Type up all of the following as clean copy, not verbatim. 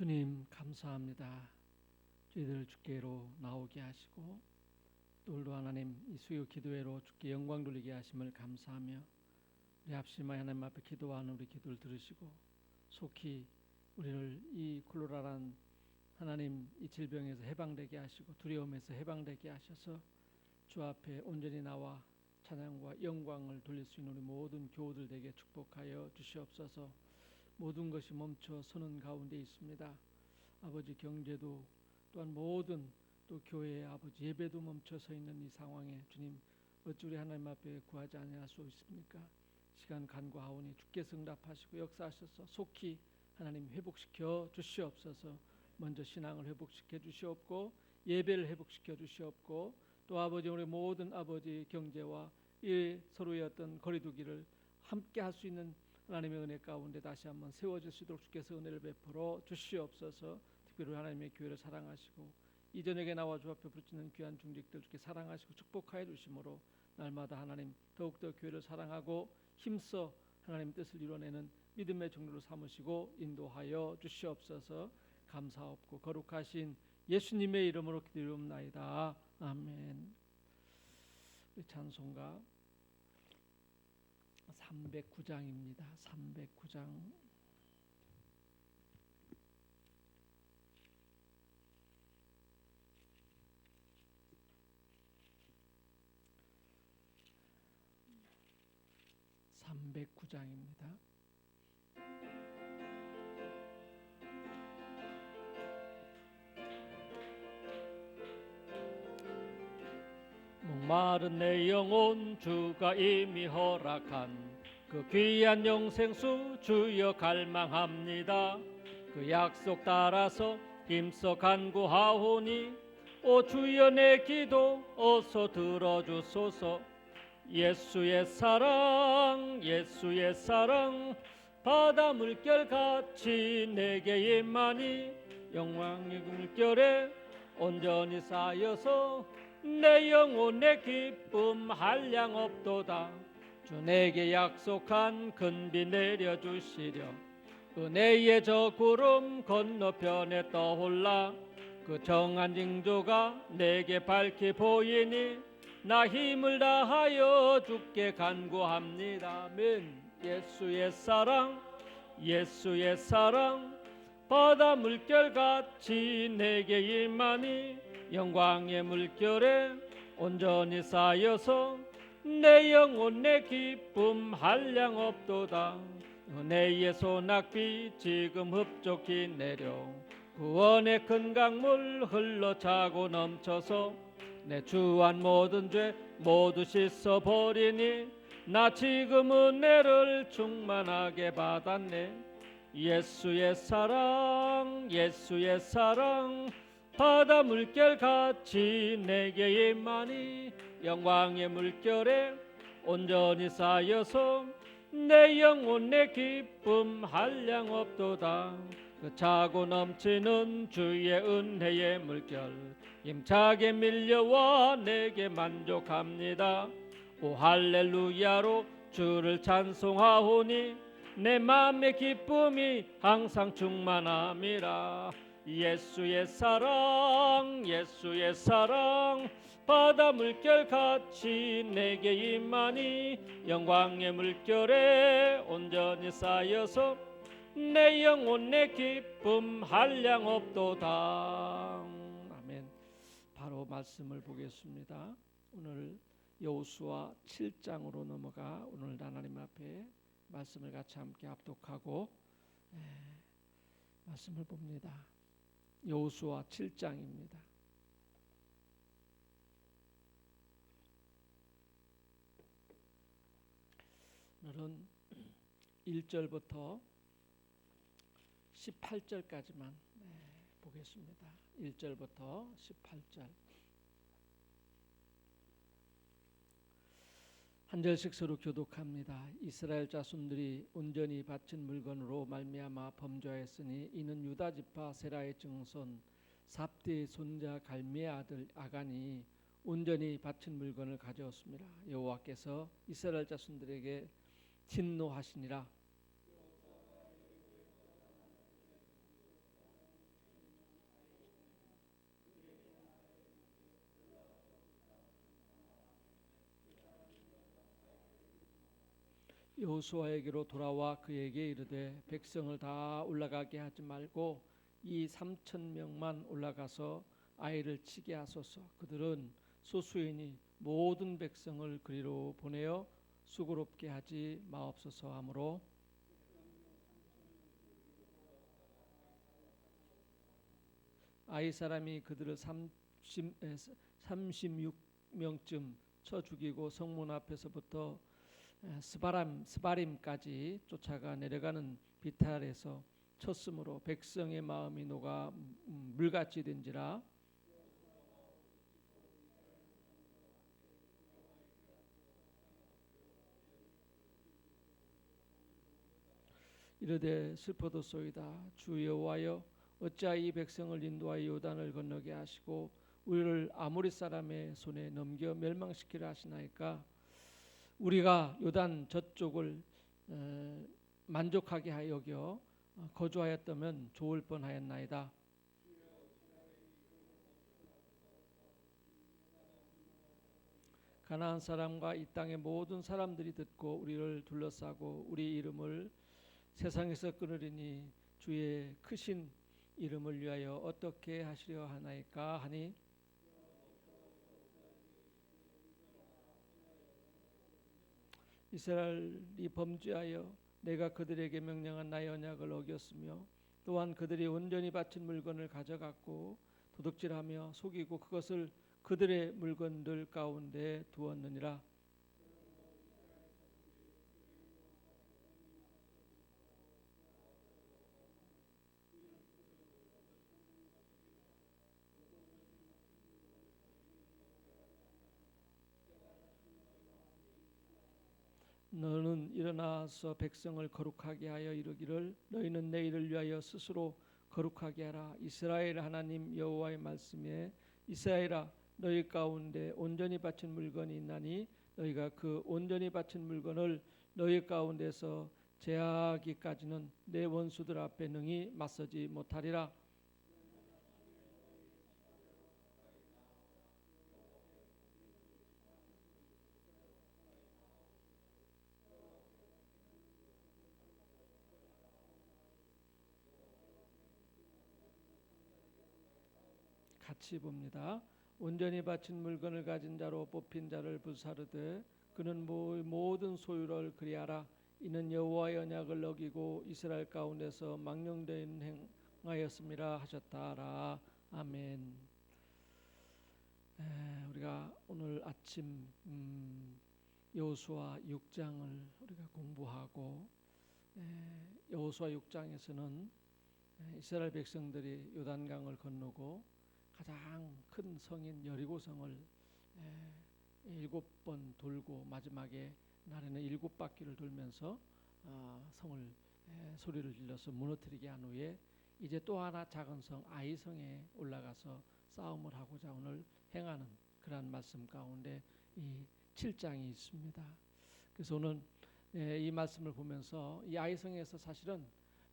주님 감사합니다. 저희들 주께로 나오게 하시고 또 오늘도 하나님 이 수요 기도회로 주께 영광 돌리게 하심을 감사하며 우리 합심하여 하나님 앞에 기도하는 우리 기도를 들으시고 속히 우리를 이 콜로라란 하나님 이 질병에서 해방되게 하시고 두려움에서 해방되게 하셔서 주 앞에 온전히 나와 찬양과 영광을 돌릴 수 있는 우리 모든 교우들 되게 축복하여 주시옵소서. 모든 것이 멈춰 서는 가운데 있습니다. 아버지 경제도 또한 모든 또 교회의 아버지 예배도 멈춰 서 있는 이 상황에 주님 어찌 우리 하나님 앞에 구하지 아니할 수 있습니까? 시간 간구하오니 주께서 응답하시고 역사하셔서 속히 하나님 회복시켜 주시옵소서. 먼저 신앙을 회복시켜 주시옵고 예배를 회복시켜 주시옵고 또 아버지 우리 모든 아버지 경제와 이 서로의 어떤 거리두기를 함께 할 수 있는 하나님의 은혜 가운데 다시 한번 세워질 수 있도록 주께서 은혜를 베풀어 주시옵소서. 특별히 하나님의 교회를 사랑하시고 이 저녁에 나와 주 앞에 부르짖는 귀한 중직들 주께 사랑하시고 축복하여 주심으로 날마다 하나님 더욱더 교회를 사랑하고 힘써 하나님 뜻을 이뤄내는 믿음의 종로로 삼으시고 인도하여 주시옵소서. 감사옵고 거룩하신 예수님의 이름으로 기도하옵나이다. 아멘. 우리 찬송가 309장입니다. 309장. 목마른 내 영혼 주가 이미 허락한 그 귀한 영생수 주여 갈망합니다. 그 약속 따라서 힘써 간구하오니 오 주여 내 기도 어서 들어주소서. 예수의 사랑 예수의 사랑 바다 물결같이 내게 임하니 영광의 물결에 온전히 쌓여서 내 영혼의 기쁨 한량 없도다. 주 내게 약속한 큰 비 내려주시려 은혜의 저 구름 건너편에 떠올라 그 정한 징조가 내게 밝히 보이니 나 힘을 다하여 주께 간구합니다. 아멘. 예수의 사랑 예수의 사랑 바다 물결같이 내게 임하니 영광의 물결에 온전히 쌓여서 내 영혼의 기쁨 한량 없도다. 은혜의 소낙비 지금 흡족히 내려 구원의 큰 강물 흘러 차고 넘쳐서 내 주한 모든 죄 모두 씻어버리니 나 지금 은혜를 충만하게 받았네. 예수의 사랑 예수의 사랑 바다 물결같이 내게 임하니 영광의 물결에 온전히 쌓여서 내 영혼의 기쁨 한량 없도다. 그 차고 넘치는 주의 은혜의 물결 힘차게 밀려와 내게 만족합니다. 오 할렐루야로 주를 찬송하오니 내 맘의 기쁨이 항상 충만함이라. 예수의 사랑 예수의 사랑 바다 물결같이 내게 임하니 영광의 물결에 온전히 쌓여서 내 영혼의 기쁨 한량 없도다. 아멘. 바로 말씀을 보겠습니다. 오늘 여호수아 7장으로 넘어가 오늘 하나님 앞에 말씀을 같이 함께 합독하고 말씀을 봅니다. 여호수아 7장입니다. 오늘은 1절부터 18절까지만 보겠습니다. 1절부터 18절. 한 절씩 서로 교독합니다. 이스라엘 자손들이 온전히 바친 물건으로 말미암아 범죄하였으니 이는 유다 지파 세라의 증손 삽디의 손자 갈미의 아들 아간이 온전히 바친 물건을 가져왔습니다. 여호와께서 이스라엘 자손들에게 진노하시니라. 여호수아에게로 돌아와 그에게 이르되 백성을 다 올라가게 하지 말고 이 3천 명만 올라가서 아이를 치게 하소서. 그들은 소수이니 모든 백성을 그리로 보내어 수고롭게 하지 마옵소서 하므로 아이 사람이 그들을 36명쯤 쳐 죽이고 성문 앞에서부터 스바림까지 쫓아가 내려가는 비탈에서 쳤으므로 백성의 마음이 녹아 물같이 된지라. 이르되 슬퍼도소이다. 주 여호와여, 어찌하여 이 백성을 인도하여 요단을 건너게 하시고 우리를 아모리 사람의 손에 넘겨 멸망시키려 하시나이까. 우리가 요단 저쪽을 만족하게 하여 여겨 거주하였다면 좋을 뻔하였나이다. 가나안 사람과 이 땅의 모든 사람들이 듣고 우리를 둘러싸고 우리 이름을 세상에서 끊으리니 주의 크신 이름을 위하여 어떻게 하시려 하나이까 하니, 이스라엘이 범죄하여 내가 그들에게 명령한 나의 언약을 어겼으며 또한 그들이 온전히 바친 물건을 가져갔고 도둑질하며 속이고 그것을 그들의 물건들 가운데 두었느니라. 너는 일어나서 백성을 거룩하게 하여 이르기를 너희는 내 일을 위하여 스스로 거룩하게 하라. 이스라엘 하나님 여호와의 말씀에 이스라엘아, 너희 가운데 온전히 바친 물건이 있나니 너희가 그 온전히 바친 물건을 너희 가운데서 제하기까지는 내 원수들 앞에 능히 맞서지 못하리라. 같이 봅니다. 온전히 바친 물건을 가진 자로 뽑힌 자를 불사르되 그는 모든 소유를 그리하라. 이는 여호와의 언약을 어기고 이스라엘 가운데서 망령된 행하였음이라 하셨다라. 아멘. 우리가 오늘 아침 여호수아 6장을 우리가 공부하고, 여호수아 6장에서는 이스라엘 백성들이 요단강을 건너고 가장 큰 성인 여리고성을 7번 돌고 마지막에 날에는 7바퀴를 돌면서 성을 소리를 질러서 무너뜨리게 한 후에 이제 또 하나 작은 성 아이성에 올라가서 싸움을 하고자 오늘 행하는 그러한 말씀 가운데 이 7장이 있습니다. 그래서 오늘 이 말씀을 보면서 이 아이성에서 사실은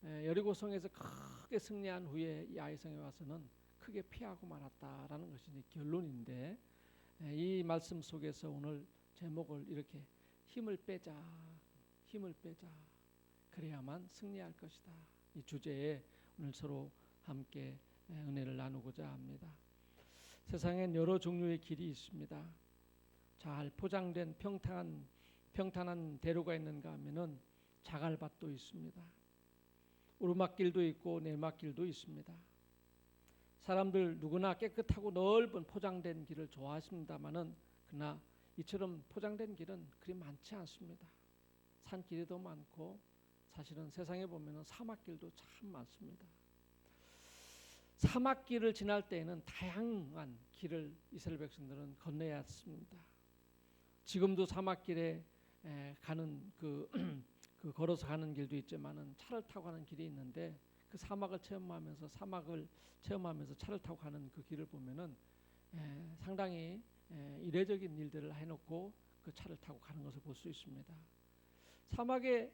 여리고성에서 크게 승리한 후에 이 아이성에 와서는 크게 피하고 말았다라는 것이 결론인데, 이 말씀 속에서 오늘 제목을 이렇게 힘을 빼자 그래야만 승리할 것이다, 이 주제에 오늘 서로 함께 은혜를 나누고자 합니다. 세상엔 여러 종류의 길이 있습니다. 잘 포장된 평탄한 대로가 있는가 하면은 자갈밭도 있습니다. 오르막길도 있고 내막길도 있습니다. 사람들 누구나 깨끗하고 넓은 포장된 길을 좋아하십니다마는 그러나 이처럼 포장된 길은 그리 많지 않습니다. 산길이 더 많고 사실은 세상에 보면은 사막길도 참 많습니다. 사막길을 지날 때에는 다양한 길을 이스라엘 백성들은 건너야 했습니다. 지금도 사막길에 가는 그 걸어서 가는 길도 있지만은 차를 타고 가는 길이 있는데 그 사막을 체험하면서 차를 타고 가는 그 길을 보면은 상당히 이례적인 일들을 해놓고 그 차를 타고 가는 것을 볼 수 있습니다. 사막에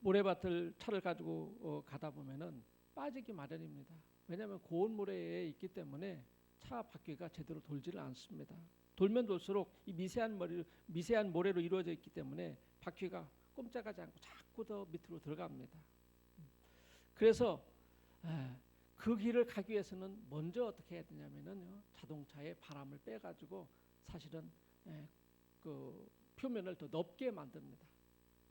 모래밭을 차를 가지고 가다 보면은 빠지기 마련입니다. 왜냐하면 고온 모래에 있기 때문에 차 바퀴가 제대로 돌지를 않습니다. 돌면 돌수록 이 미세한 모래로 이루어져 있기 때문에 바퀴가 꼼짝하지 않고 자꾸 더 밑으로 들어갑니다. 그래서 그 길을 가기 위해서는 먼저 어떻게 해야 되냐면요, 자동차에 바람을 빼가지고 사실은 그 표면을 더 넓게 만듭니다.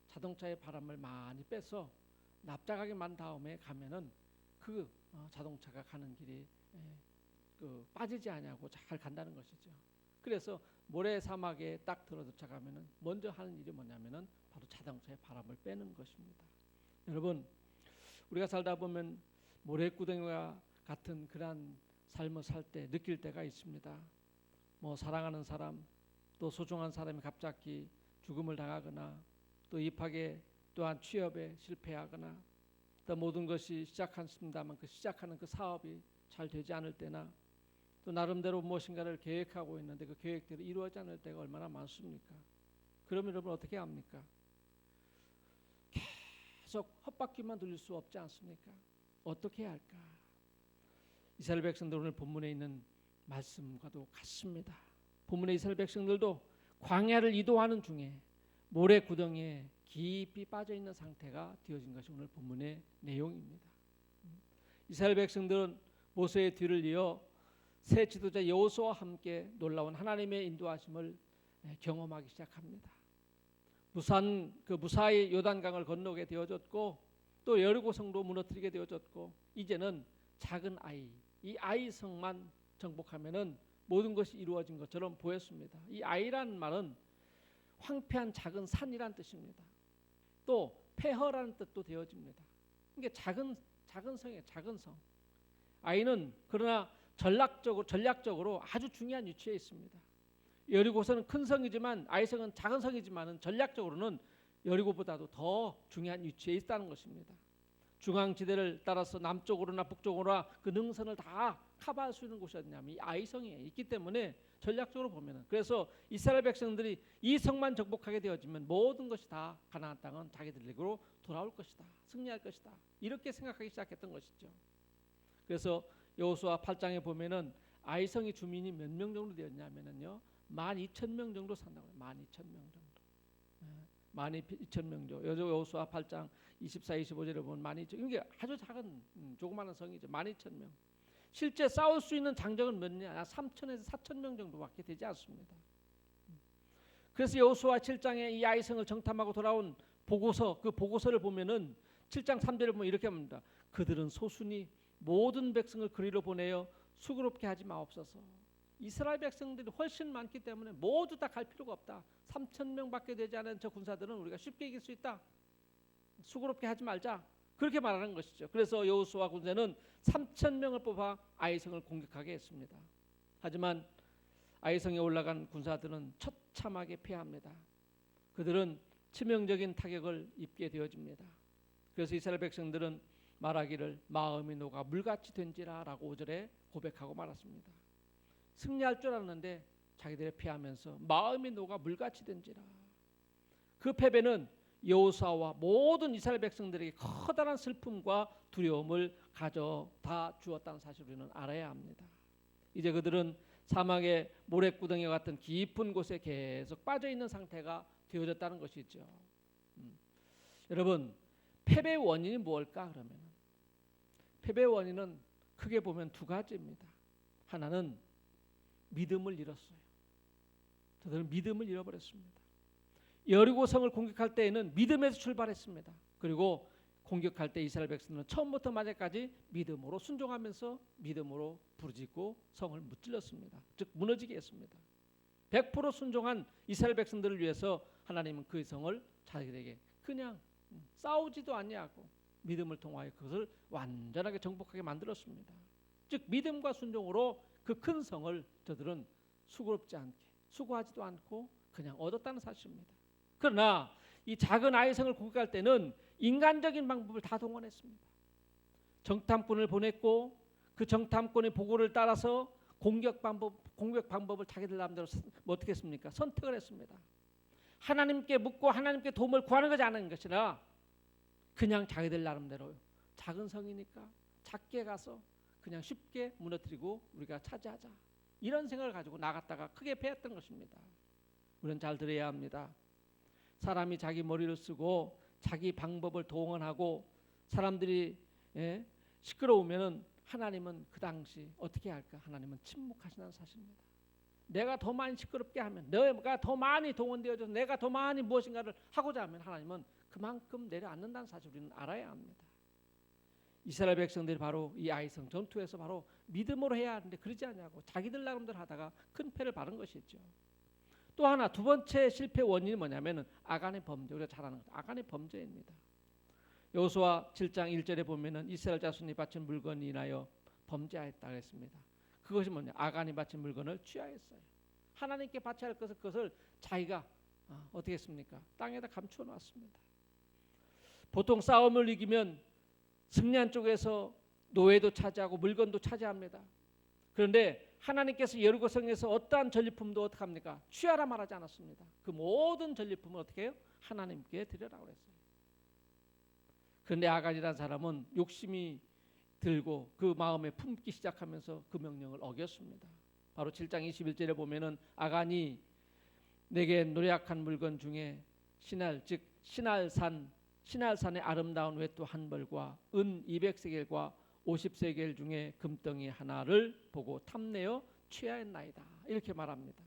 자동차에 바람을 많이 빼서 납작하게 만 다음에 가면은 그 자동차가 가는 길이 그 빠지지 않냐고 잘 간다는 것이죠. 그래서 모래 사막에 딱 들어도착하면은 먼저 하는 일이 뭐냐면은 바로 자동차에 바람을 빼는 것입니다. 여러분, 우리가 살다 보면 모래구덩이와 같은 그러한 삶을 살 때 느낄 때가 있습니다. 뭐 사랑하는 사람, 또 소중한 사람이 갑자기 죽음을 당하거나, 또 입학에 또한 취업에 실패하거나, 또 모든 것이 시작했습니다만 그 시작하는 그 사업이 잘 되지 않을 때나, 또 나름대로 무엇인가를 계획하고 있는데 그 계획대로 이루어지지 않을 때가 얼마나 많습니까? 그러면 여러분 어떻게 합니까? 계속 헛바퀴만 돌릴 수 없지 않습니까? 어떻게 해야 할까? 이스라엘 백성들 오늘 본문에 있는 말씀과도 같습니다. 본문의 이스라엘 백성들도 광야를 이동하는 중에 모래 구덩이에 깊이 빠져 있는 상태가 되어진 것이 오늘 본문의 내용입니다. 이스라엘 백성들은 모세의 뒤를 이어 새 지도자 여호수아와 함께 놀라운 하나님의 인도하심을 경험하기 시작합니다. 무사히 요단강을 건너게 되어졌고, 또 여리고 성도 무너뜨리게 되어졌고, 이제는 작은 이 아이성만 정복하면은 모든 것이 이루어진 것처럼 보였습니다. 이 아이라는 말은 황폐한 작은 산이란 뜻입니다. 또 폐허라는 뜻도 되어집니다. 이게 작은 성이에요. 작은 성. 아이는 그러나 전략적으로 아주 중요한 위치에 있습니다. 여리고성은 큰 성이지만 아이성은 작은 성이지만은 전략적으로는 여리고보다도 더 중요한 위치에 있다는 것입니다. 중앙지대를 따라서 남쪽으로나 북쪽으로나 그 능선을 다 커버할 수 있는 곳이 어디냐면 이 아이성에 있기 때문에 전략적으로 보면은, 그래서 이스라엘 백성들이 이 성만 정복하게 되어지면 모든 것이 다 가나안 땅은 자기들에게로 돌아올 것이다, 승리할 것이다, 이렇게 생각하기 시작했던 것이죠. 그래서 여호수아 8장에 보면은 아이성의 주민이 몇 명 정도 되었냐면은요, 12,000명 정도 산다고 해요. 12,000명 정도. 12,000명 정도. 여호수아 8장 24, 25절에 보면 12,000. 이게 아주 작은 조그마한 성이죠. 12,000명. 실제 싸울 수 있는 장정은 몇냐? 3,000에서 4,000명 정도밖에 되지 않습니다. 그래서 여호수아 7장에 이 아이성을 정탐하고 돌아온 보고서, 그 보고서를 보면은 7장 3절을 보면 이렇게 합니다. 그들은 소순이 모든 백성을 그리로 보내어 수고롭게 하지 마옵소서. 이스라엘 백성들이 훨씬 많기 때문에 모두 다 갈 필요가 없다. 3,000명밖에 되지 않은 저 군사들은 우리가 쉽게 이길 수 있다. 수고롭게 하지 말자. 그렇게 말하는 것이죠. 그래서 여호수아 군대는 3,000명을 뽑아 아이성을 공격하게 했습니다. 하지만 아이성에 올라간 군사들은 처참하게 패합니다. 그들은 치명적인 타격을 입게 되어집니다. 그래서 이스라엘 백성들은 말하기를 마음이 녹아 물같이 된지라 라고 5절에 고백하고 말았습니다. 승리할 줄 알았는데 자기들이 패하면서 마음이 녹아 물같이 된지라. 그 패배는 여호수아와 모든 이스라엘 백성들에게 커다란 슬픔과 두려움을 가져다 주었다는 사실을 우리는 알아야 합니다. 이제 그들은 사막의 모래구덩이 같은 깊은 곳에 계속 빠져있는 상태가 되어졌다는 것이죠. 여러분, 패배의 원인이 무엇일까? 그러면 패배의 원인은 크게 보면 두 가지입니다. 하나는 믿음을 잃었어요. 저들은 믿음을 잃어버렸습니다. 여리고성을 공격할 때에는 믿음에서 출발했습니다. 그리고 공격할 때 이스라엘 백성들은 처음부터 마지막까지 믿음으로 순종하면서 믿음으로 부르짖고 성을 무찔렀습니다. 즉 무너지게 했습니다. 100% 순종한 이스라엘 백성들을 위해서 하나님은 그 성을 자기들에게 그냥 싸우지도 아니하고 믿음을 통하여 그것을 완전하게 정복하게 만들었습니다. 즉 믿음과 순종으로 그 큰 성을 저들은 수고하지도 않고 그냥 얻었다는 사실입니다. 그러나 이 작은 아이성을 공격할 때는 인간적인 방법을 다 동원했습니다. 정탐꾼을 보냈고 그 정탐꾼의 보고를 따라서 공격 방법을 자기들 나름대로 어떻게 했습니까? 선택을 했습니다. 하나님께 묻고 하나님께 도움을 구하는 것이 아닌 것이라 그냥 자기들 나름대로 작은 성이니까 작게 가서 그냥 쉽게 무너뜨리고 우리가 차지하자, 이런 생각을 가지고 나갔다가 크게 패했던 것입니다. 우리는 잘 들어야 합니다. 사람이 자기 머리를 쓰고 자기 방법을 동원하고 사람들이 시끄러우면은 하나님은 그 당시 어떻게 할까? 하나님은 침묵하시는 사실입니다. 내가 더 많이 시끄럽게 하면, 내가 더 많이 동원되어져서 내가 더 많이 무엇인가를 하고자 하면 하나님은 그만큼 내려앉는다는 사실을 우리는 알아야 합니다. 이스라엘 백성들이 바로 이 아이성 전투에서 바로 믿음으로 해야 하는데 그러지 않냐고 자기들 나름대로 하다가 큰 패를 받은 것이죠. 또 하나 두 번째 실패 원인이 뭐냐면은 아간의 범죄, 우리가 잘 아는 것 아간의 범죄입니다. 여호수아 7장 1절에 보면은 이스라엘 자손이 바친 물건이 인하여 범죄하였다 그랬습니다. 그것이 뭐냐? 아간이 바친 물건을 취하였어요. 하나님께 바쳐야 할 그것을 자기가 어떻게 했습니까? 땅에다 감추어 놨습니다. 보통 싸움을 이기면 승리한 쪽에서 노예도 차지하고 물건도 차지합니다. 그런데 하나님께서 여리고 성에서 어떠한 전리품도 어떻게 합니까? 취하라 말하지 않았습니다. 그 모든 전리품을 어떻게 해요? 하나님께 드려라고 했어요. 그런데 아간이라는 사람은 욕심이 들고 그 마음에 품기 시작하면서 그 명령을 어겼습니다. 바로 7장 21절에 보면은 아간이 내게 노략한 물건 중에 신할 즉 신할산의 아름다운 외투 한 벌과 은 200세겔과 50세겔 중에 금덩이 하나를 보고 탐내어 취하였나이다. 이렇게 말합니다.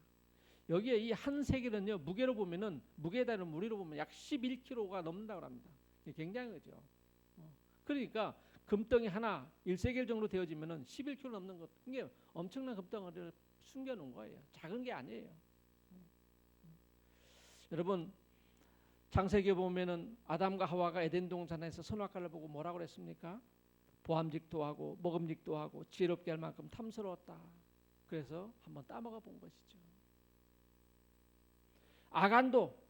여기에 이 한 세겔은요 무게로 보면은 무게에 따른 무리로 보면 약 11kg가 넘는다고 합니다. 굉장히 그죠. 그러니까 금덩이 하나 1세겔 정도 되어지면은 11kg 넘는 것, 이게 엄청난 금덩이를 숨겨놓은 거예요. 작은 게 아니에요. 여러분 창세기에 보면은 아담과 하와가 에덴 동산에서 선악과를 보고 뭐라고 그랬습니까? 보암직도 하고 먹음직도 하고 지혜롭게 할 만큼 탐스러웠다. 그래서 한번 따먹어 본 것이죠. 아간도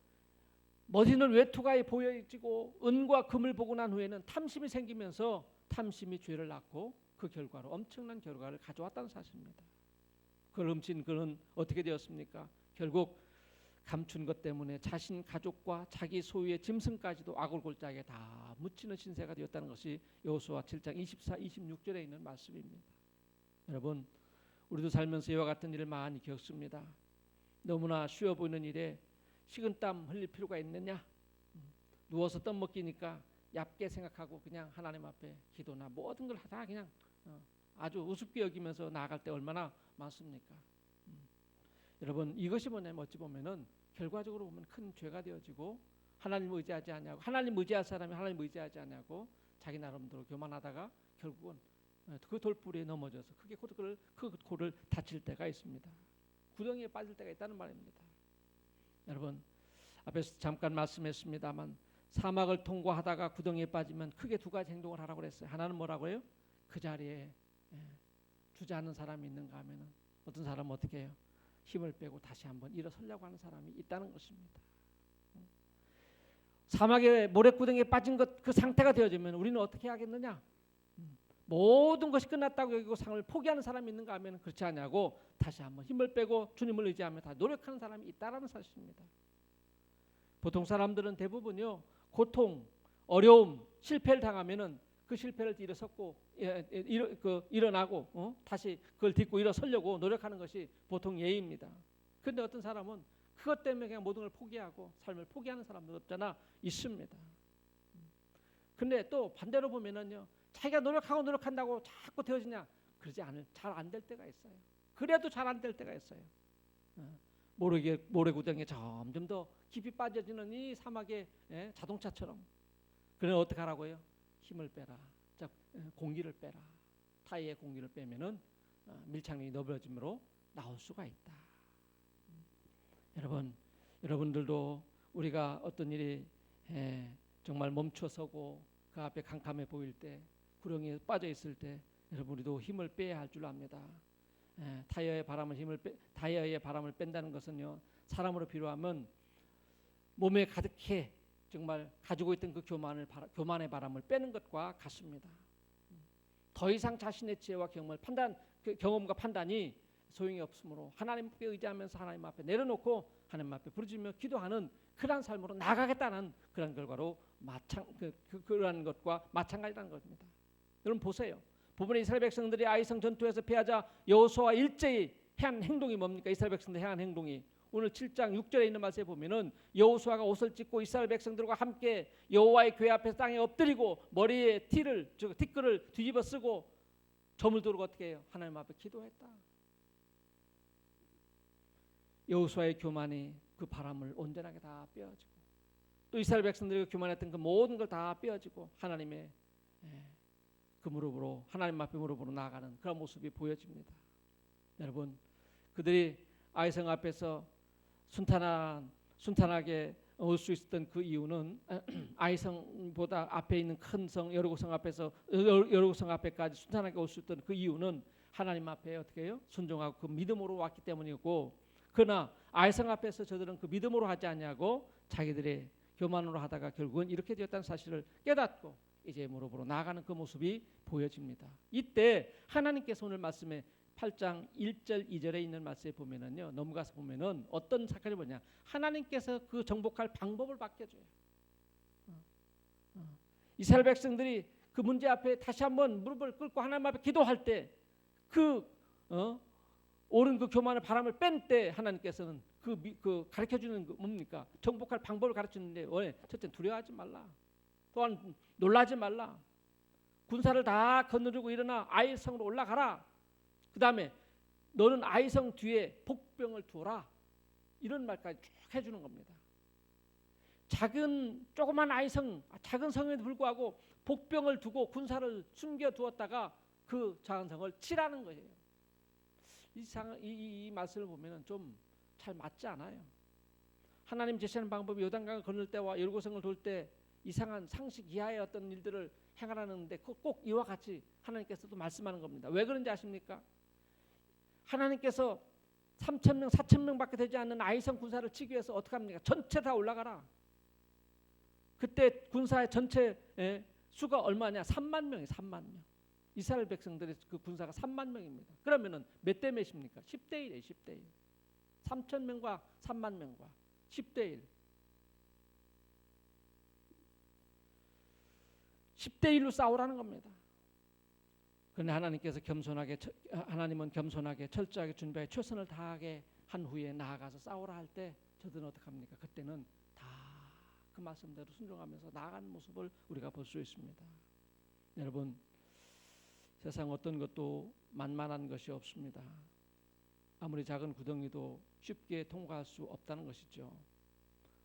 멋있는 외투가 보여지고 은과 금을 보고 난 후에는 탐심이 생기면서 탐심이 죄를 낳고 그 결과로 엄청난 결과를 가져왔다는 사실입니다. 그걸 훔친 그는 어떻게 되었습니까? 결국 감춘 것 때문에 자신 가족과 자기 소유의 짐승까지도 아골골짜기에 다 묻히는 신세가 되었다는 것이 여호수아 7장 24, 26절에 있는 말씀입니다. 여러분 우리도 살면서 이와 같은 일을 많이 겪습니다. 너무나 쉬워 보이는 일에 식은땀 흘릴 필요가 있느냐? 누워서 떡먹기니까 얕게 생각하고 그냥 하나님 앞에 기도나 모든 걸 다 그냥 아주 우습게 여기면서 나아갈 때 얼마나 많습니까? 여러분 이것이 뭐냐면 어찌 보면은 결과적으로 보면 큰 죄가 되어지고 하나님 의지하지 않냐고 하나님 의지할 사람이 하나님 의지하지 않냐고 자기 나름대로 교만하다가 결국은 그 돌부리에 넘어져서 크게 그 골을 다칠 때가 있습니다. 구덩이에 빠질 때가 있다는 말입니다. 여러분 앞에서 잠깐 말씀했습니다만 사막을 통과하다가 구덩이에 빠지면 크게 두 가지 행동을 하라고 그랬어요. 하나는 뭐라고 해요? 그 자리에 주저앉는 사람이 있는가 하면은 어떤 사람은 어떻게 해요? 힘을 빼고 다시 한번 일어서려고 하는 사람이 있다는 것입니다. 사막의 모래구덩이에 빠진 것 그 상태가 되어지면 우리는 어떻게 하겠느냐? 모든 것이 끝났다고 여기고 상을 포기하는 사람이 있는가 하면 그렇지 않냐고 다시 한번 힘을 빼고 주님을 의지하며 다 노력하는 사람이 있다라는 사실입니다. 보통 사람들은 대부분요 고통, 어려움, 실패를 당하면은 그 실패를 일어섰고 일어나고 다시 그걸 딛고 일어서려고 노력하는 것이 보통 예입니다. 그런데 어떤 사람은 그것 때문에 그냥 모든 걸 포기하고 삶을 포기하는 사람도 없잖아 있습니다. 근데 또 반대로 보면은요 자기가 노력한다고 자꾸 되어지냐 그러지 않을 잘 안 될 때가 있어요. 그래도 잘 안 될 때가 있어요. 모래구덩이에 점점 더 깊이 빠져지는 이 사막의 자동차처럼. 그러면 어떻게 하라고요? 힘을 빼라. 공기를 빼라. 타이어의 공기를 빼면은 밀착력이 넓어짐으로 나올 수가 있다. 여러분들도 우리가 어떤 일이 정말 멈춰서고 그 앞에 캄캄해 보일 때 구렁이에 빠져 있을 때 여러분들도 힘을 빼야 할 줄 압니다. 타이어의 바람을 뺀다는 것은요 사람으로 비유하면 몸에 가득해 정말 가지고 있던 그 교만의 바람을 빼는 것과 같습니다. 더 이상 자신의 지혜와 경험과 판단이 소용이 없으므로 하나님께 의지하면서 하나님 앞에 내려놓고 하나님 앞에 부르짖으며 기도하는 그러한 삶으로 나가겠다는 그런 결과로 그러한 것과 마찬가지라는 겁니다. 여러분 보세요. 부분의 이스라엘 백성들이 아이성 전투에서 패하자 여호수아가 일제히 한 행동이 뭡니까? 이스라엘 백성들이 행한 행동이 오늘 7장 6절에 있는 말씀에 보면은 여호수아가 옷을 찢고 이스라엘 백성들과 함께 여호와의 궤 앞에서 땅에 엎드리고 머리에 티끌을 뒤집어 쓰고 점을 두르고 어떻게 해요? 하나님 앞에 기도했다. 여호수아의 교만이 그 바람을 온전하게 다 빼어지고 또 이스라엘 백성들이 교만했던 그 모든 걸 다 빼어지고 하나님의 그 무릎으로 하나님 앞에 무릎으로 나아가는 그런 모습이 보여집니다. 여러분, 그들이 아이성 앞에서 순탄하게 올 수 있었던 그 이유는 아이성보다 앞에 있는 큰 성 여리고성 앞에까지 순탄하게 올 수 있었던 그 이유는 하나님 앞에 어떻게 해요? 순종하고 그 믿음으로 왔기 때문이고, 그러나 아이성 앞에서 저들은 그 믿음으로 하지 않냐고 자기들의 교만으로 하다가 결국은 이렇게 되었다는 사실을 깨닫고 이제 무릎으로 나아가는 그 모습이 보여집니다. 이때 하나님께서 오늘 말씀에 8장 1절 2절에 있는 말씀에 보면은요, 넘어가서 보면은 어떤 사건이 뭐냐, 하나님께서 그 정복할 방법을 바뀌어줘요. 이스라엘 백성들이 그 문제 앞에 다시 한번 무릎을 꿇고 하나님 앞에 기도할 때 그 옳은 그 교만의 바람을 뺀 때 하나님께서는 그 가르쳐 주는 그 뭡니까? 정복할 방법을 가르쳐 주는데, 첫째 두려워하지 말라. 또한 놀라지 말라. 군사를 다 거느리고 일어나 아이성으로 올라가라. 그 다음에 너는 아이성 뒤에 복병을 두어라. 이런 말까지 쭉 해주는 겁니다. 조그만 아이성, 작은 성에도 불구하고 복병을 두고 군사를 숨겨두었다가 그 작은 성을 치라는 거예요. 이 말씀을 보면 좀 잘 맞지 않아요. 하나님 제시하는 방법이 요단강을 건널 때와 여리고성을 돌 때 이상한 상식 이하의 어떤 일들을 행하라는데 꼭 이와 같이 하나님께서도 말씀하는 겁니다. 왜 그런지 아십니까? 하나님께서 3,000명, 4,000명밖에 되지 않는 아이성 군사를 치기 위해서 어떻게 합니까? 전체 다 올라가라. 그때 군사의 전체 수가 얼마냐? 3만 명이 3만 명. 이스라엘 백성들의 그 군사가 3만 명입니다. 그러면은 몇 대 몇입니까? 10대 1이에요. 10대 1. 3,000명과 3만 명과 10대 1. 10대 1로 싸우라는 겁니다. 그런데 하나님은 겸손하게 철저하게 준비해 최선을 다하게 한 후에 나아가서 싸우라 할 때 저들은 어떻게 합니까? 그때는 다 그 말씀대로 순종하면서 나아가는 모습을 우리가 볼 수 있습니다. 여러분, 세상 어떤 것도 만만한 것이 없습니다. 아무리 작은 구덩이도 쉽게 통과할 수 없다는 것이죠.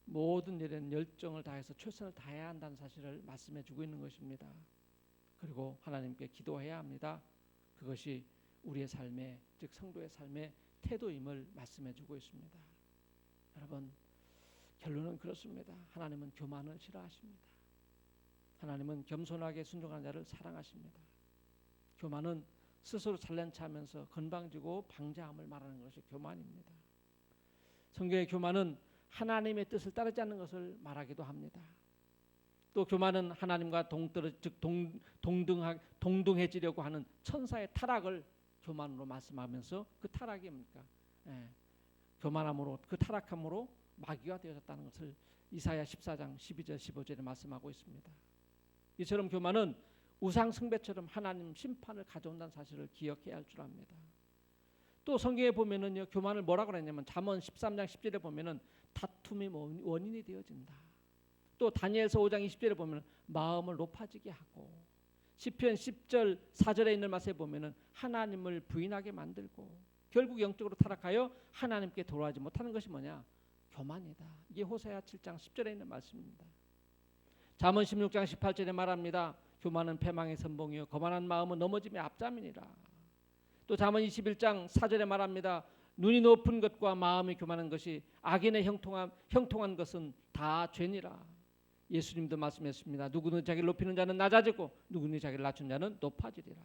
모든 일에는 열정을 다해서 최선을 다해야 한다는 사실을 말씀해 주고 있는 것입니다. 그리고 하나님께 기도해야 합니다. 그것이 우리의 삶의, 즉 성도의 삶의 태도임을 말씀해 주고 있습니다. 여러분, 결론은 그렇습니다. 하나님은 교만을 싫어하십니다. 하나님은 겸손하게 순종하는 자를 사랑하십니다. 교만은 스스로 잘난 척하면서 건방지고 방자함을 말하는 것이 교만입니다. 성경의 교만은 하나님의 뜻을 따르지 않는 것을 말하기도 합니다. 또 교만은 하나님과 동등해지려고 하는 천사의 타락을 교만으로 말씀하면서 그 타락이 뭡니까? 교만함으로, 그 타락함으로 마귀가 되어졌다는 것을 이사야 14장 12절 15절에 말씀하고 있습니다. 이처럼 교만은 우상 숭배처럼 하나님 심판을 가져온다는 사실을 기억해야 할 줄 압니다. 또 성경에 보면은요, 교만을 뭐라고 그랬냐면 잠언 13장 10절에 보면은 다툼의 원인이 되어진다. 또 다니엘서 5장 20절에 보면 마음을 높아지게 하고, 시편 10절 4절에 있는 말씀에 보면은 하나님을 부인하게 만들고, 결국 영적으로 타락하여 하나님께 돌아오지 못하는 것이 뭐냐? 교만이다. 이게 호세아 7장 10절에 있는 말씀입니다. 잠언 16장 18절에 말합니다. 교만은 패망의 선봉이요 거만한 마음은 넘어짐의 앞잠이니라. 또 잠언 21장 4절에 말합니다. 눈이 높은 것과 마음이 교만한 것이 악인의 형통한 것은 다 죄니라. 예수님도 말씀했습니다. 누구는 자기를 높이는 자는 낮아지고 누구는 자기를 낮춘 자는 높아지리라.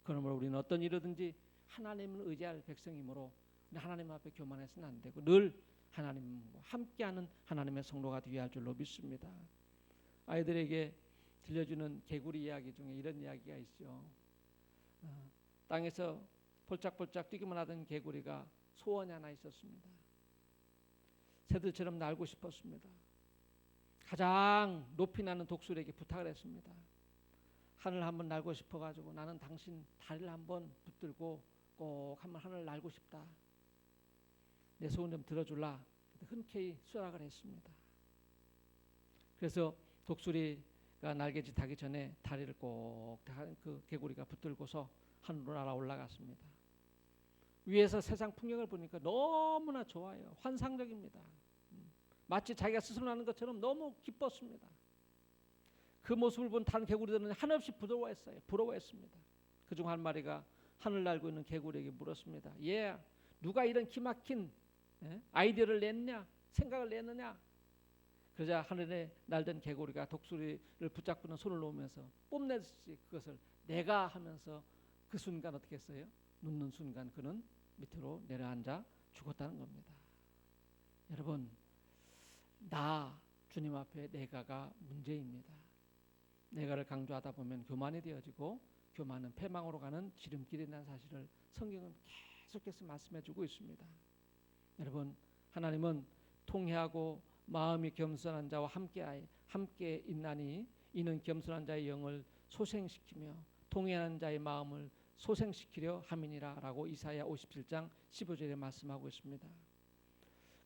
그러므로 우리는 어떤 일이든지 하나님을 의지할 백성이므로 하나님 앞에 교만해서는 안 되고 늘 하나님과 함께하는 하나님의 성도가 되어야 할 줄로 믿습니다. 아이들에게 들려주는 개구리 이야기 중에 이런 이야기가 있죠. 땅에서 볼짝볼짝 뛰기만 하던 개구리가 소원이 하나 있었습니다. 새들처럼 날고 싶었습니다. 가장 높이 나는 독수리에게 부탁을 했습니다. 하늘 한번 날고 싶어가지고 나는 당신 다리를 한번 붙들고 꼭 한번 하늘 날고 싶다. 내 소원 좀 들어줄라. 흔쾌히 수락을 했습니다. 그래서 독수리가 날개짓하기 전에 다리를 꼭 그 개구리가 붙들고서 하늘로 날아 올라갔습니다. 위에서 세상 풍경을 보니까 너무나 좋아요. 환상적입니다. 마치 자기가 스스로 나는 것처럼 너무 기뻤습니다. 그 모습을 본 다른 개구리들은 한없이 부러워했습니다. 그중 한 마리가 하늘 날고 있는 개구리에게 물었습니다. 얘, 누가 이런 기막힌 아이디어를 냈냐? 생각을 냈느냐? 그러자 하늘에 날던 개구리가 독수리를 붙잡고는 손을 놓으면서 뽐내듯이 그것을 내가 하면서 그 순간 어떻게 했어요? 눕는 순간 그는 밑으로 내려앉아 죽었다는 겁니다. 여러분, 나 주님 앞에 내가가 문제입니다. 내가를 강조하다 보면 교만이 되어지고 교만은 패망으로 가는 지름길이라는 사실을 성경은 계속해서 말씀해주고 있습니다. 여러분, 하나님은 통회하고 마음이 겸손한 자와 함께 있나니 이는 겸손한 자의 영을 소생시키며 통회하는 자의 마음을 소생시키려 함이니라 라고 이사야 57장 15절에 말씀하고 있습니다.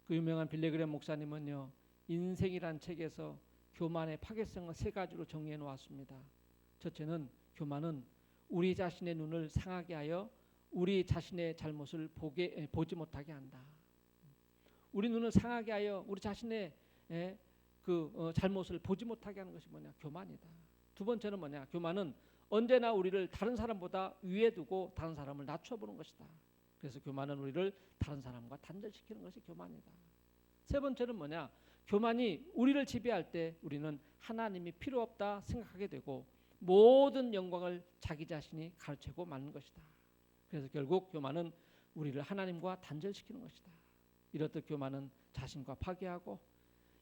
그 유명한 빌레그램 목사님은요, 인생이란 책에서 교만의 파괴성을 세 가지로 정리해 놓았습니다. 첫째는 교만은 우리 자신의 눈을 상하게 하여 우리 자신의 잘못을 보지 못하게 한다. 우리 눈을 상하게 하여 우리 자신의 잘못을 보지 못하게 하는 것이 뭐냐? 교만이다. 두 번째는 뭐냐? 교만은 언제나 우리를 다른 사람보다 위에 두고 다른 사람을 낮춰보는 것이다. 그래서 교만은 우리를 다른 사람과 단절시키는 것이 교만이다. 세 번째는 뭐냐? 교만이 우리를 지배할 때 우리는 하나님이 필요 없다 생각하게 되고 모든 영광을 자기 자신이 가르치고 마는 것이다. 그래서 결국 교만은 우리를 하나님과 단절시키는 것이다. 이렇듯 교만은 자신과 파괴하고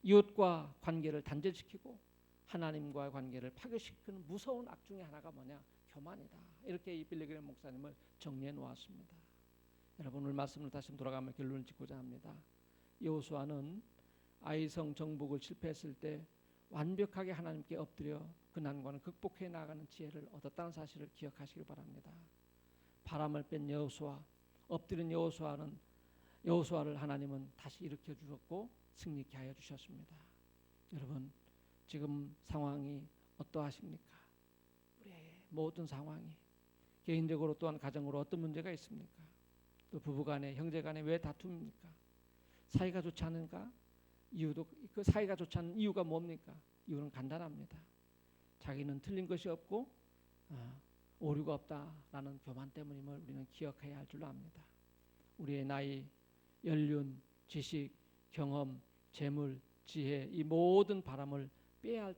이웃과 관계를 단절시키고 하나님과의 관계를 파괴시키는 무서운 악 중에 하나가 뭐냐? 교만이다. 이렇게 이 빌레그램 목사님을 정리해 놓았습니다. 여러분, 오늘 말씀을 다시 돌아가며 결론을 짓고자 합니다. 여호수아는 아이성 정복을 실패했을 때 완벽하게 하나님께 엎드려 그 난관을 극복해 나가는 지혜를 얻었다는 사실을 기억하시길 바랍니다. 바람을 뺀 여호수아, 엎드린 여호수아를 하나님은 다시 일으켜 주셨고 승리케 하여 주셨습니다. 여러분, 지금 상황이 어떠하십니까? 우리의 모든 상황이 개인적으로 또한 가정으로 어떤 문제가 있습니까? 또 부부간에, 형제간에 왜 다툽니까? 사이가 좋지 않은가? 이유도 그 사이가 좋지 않은 이유가 뭡니까? 이유는 간단합니다. 자기는 틀린 것이 없고 오류가 없다라는 교만 때문임을 우리는 기억해야 할 줄로 압니다. 우리의 나이, 연륜, 지식, 경험, 재물, 지혜 이 모든 바람을 빼야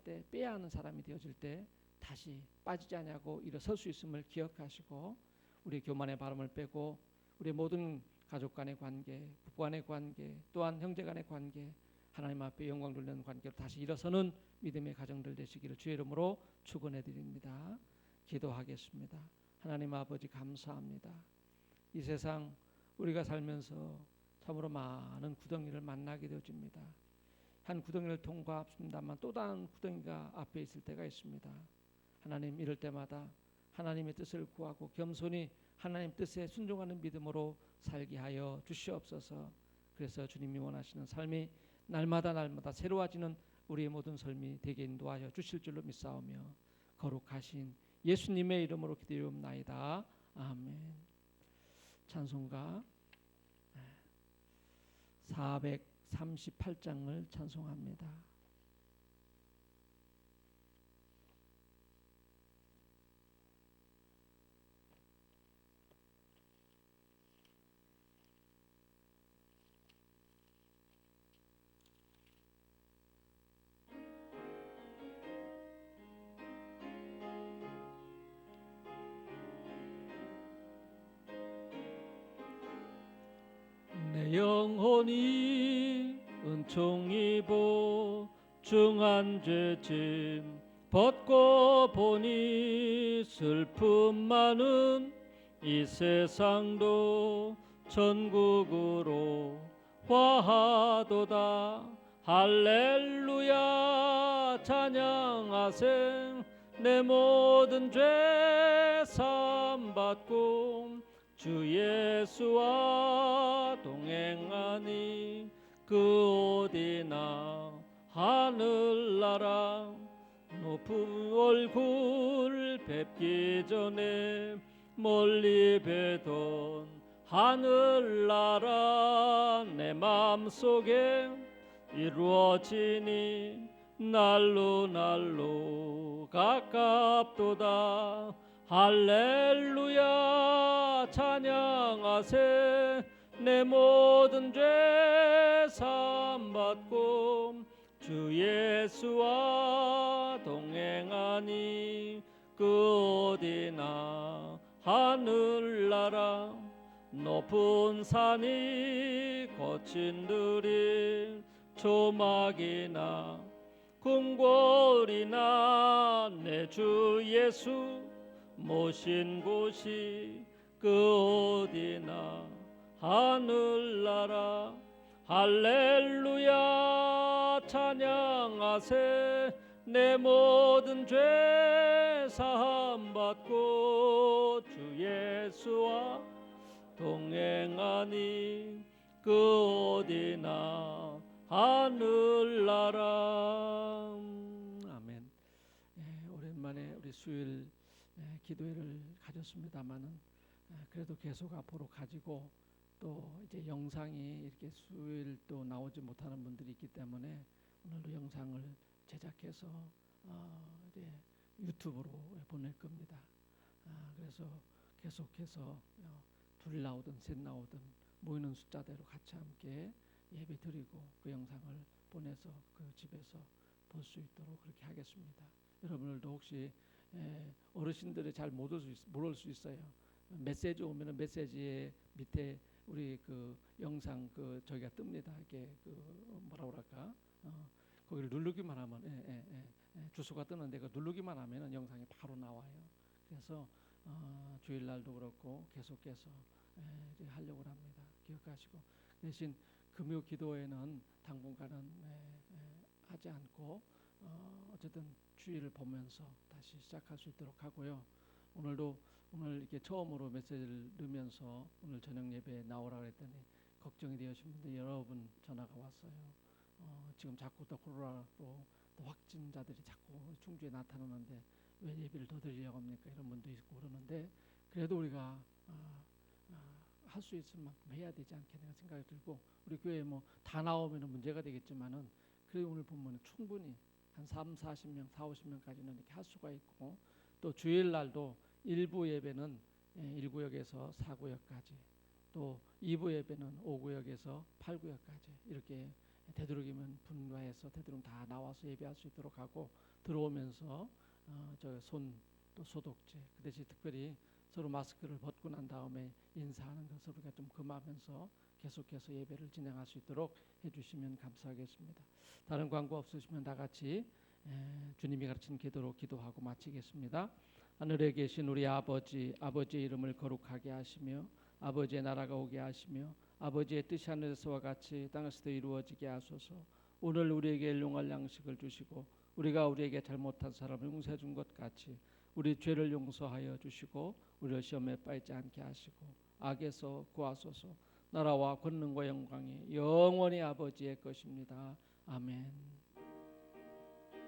하는 사람이 되어질 때 다시 빠지지 않냐고 일어설 수 있음을 기억하시고 우리 교만의 바람을 빼고 우리 모든 가족 간의 관계, 부부 간의 관계, 또한 형제 간의 관계, 하나님 앞에 영광 돌리는 관계로 다시 일어서는 믿음의 가정들 되시기를 주의 이름으로 축원해 드립니다. 기도하겠습니다. 하나님 아버지 감사합니다. 이 세상 우리가 살면서 참으로 많은 구덩이를 만나게 되어집니다. 한 구덩이를 통과합니다만 또 다른 구덩이가 앞에 있을 때가 있습니다. 하나님, 이럴 때마다 하나님의 뜻을 구하고 겸손히 하나님 뜻에 순종하는 믿음으로 살게 하여 주시옵소서. 그래서 주님이 원하시는 삶이 날마다 새로워지는 우리의 모든 삶이 되게 인도하여 주실 줄로 믿사오며 거룩하신 예수님의 이름으로 기도하옵나이다. 아멘. 찬송가 438장을 찬송합니다. 내 영혼이 은총이 보증한 죄짐 벗고 보니 슬픔 많은 이 세상도 천국으로 화하도다. 할렐루야 찬양하세. 내 모든 죄 사함 받고 주 예수와 동행하니 그 어디나 하늘나라 높은 얼굴 뵙기 전에 멀리 뵈던 하늘나라 내 마음속에 이루어지니 날로 날로 가깝도다. 할렐루야 찬양하세. 내 모든 죄 사함받고 주 예수와 동행하니 그 어디나 하늘나라 높은 산이 거친 들이 조막이나 궁궐이나 내 주 예수 모신 곳이 그 어디나 하늘나라. 할렐루야 찬양하세. 내 모든 죄 사함받고 주 예수와 동행하니 그 어디나 하늘나라. 아멘. 오랜만에 우리 수요일 기도회를 가졌습니다마는 그래도 계속 앞으로 가지고 또 이제 영상이 이렇게 수요일 또 나오지 못하는 분들이 있기 때문에 오늘도 영상을 제작해서 이제 유튜브로 보낼 겁니다. 그래서 계속해서 둘 나오든 셋 나오든 모이는 숫자대로 같이 함께 예배 드리고 그 영상을 보내서 그 집에서 볼 수 있도록 그렇게 하겠습니다. 여러분들도 혹시 어르신들이 잘 못 올 수 있어요. 메시지 오면은 메시지에 밑에 우리 그 영상 그 저기가 뜹니다. 이게 그 뭐라 그럴까? 거기를 누르기만 하면 주소가 뜨는데 그 누르기만 하면은 영상이 바로 나와요. 그래서 주일날도 그렇고 계속해서 이제 하려고 합니다. 기억하시고 대신 금요 기도회는 당분간은 하지 않고 어쨌든 주일을 보면서 다시 시작할 수 있도록 하고요. 오늘 이렇게 처음으로 메시지를 넣으면서 오늘 저녁 예배에 나오라 그랬더니 걱정이 되시는 분들 여러 분 전화가 왔어요. 지금 자꾸 또 코로나 또 확진자들이 자꾸 충주에 나타나는데 왜 예배를 더 드리려고 합니까? 이런 분도 있고 그러는데 그래도 우리가 할 수 있을 만큼 해야 되지 않겠나 생각이 들고 우리 교회에 뭐 다 나오면 문제가 되겠지만은 그래 오늘 보면 충분히 한 40명, 50명까지는 이렇게 할 수가 있고 또 주일 날도 1부 예배는 1구역에서 4구역까지 또 2부 예배는 5구역에서 8구역까지 이렇게 되도록이면 분가해서 되도록 다 나와서 예배할 수 있도록 하고 들어오면서 저 손 또 소독제 그 대신 특별히 서로 마스크를 벗고 난 다음에 인사하는 것을 우리가 좀 금하면서 계속해서 예배를 진행할 수 있도록 해주시면 감사하겠습니다. 다른 광고 없으시면 다 같이 주님이 가르친 기도로 기도하고 마치겠습니다. 하늘에 계신 우리 아버지, 아버지의 이름을 거룩하게 하시며 아버지의 나라가 오게 하시며 아버지의 뜻이 하늘에서와 같이 땅에서도 이루어지게 하소서. 오늘 우리에게 일용할 양식을 주시고 우리가 우리에게 잘못한 사람을 용서해 준 것 같이 우리 죄를 용서하여 주시고 우리를 시험에 빠지지 않게 하시고 악에서 구하소서. 나라와 권능과 영광이 영원히 아버지의 것입니다. 아멘.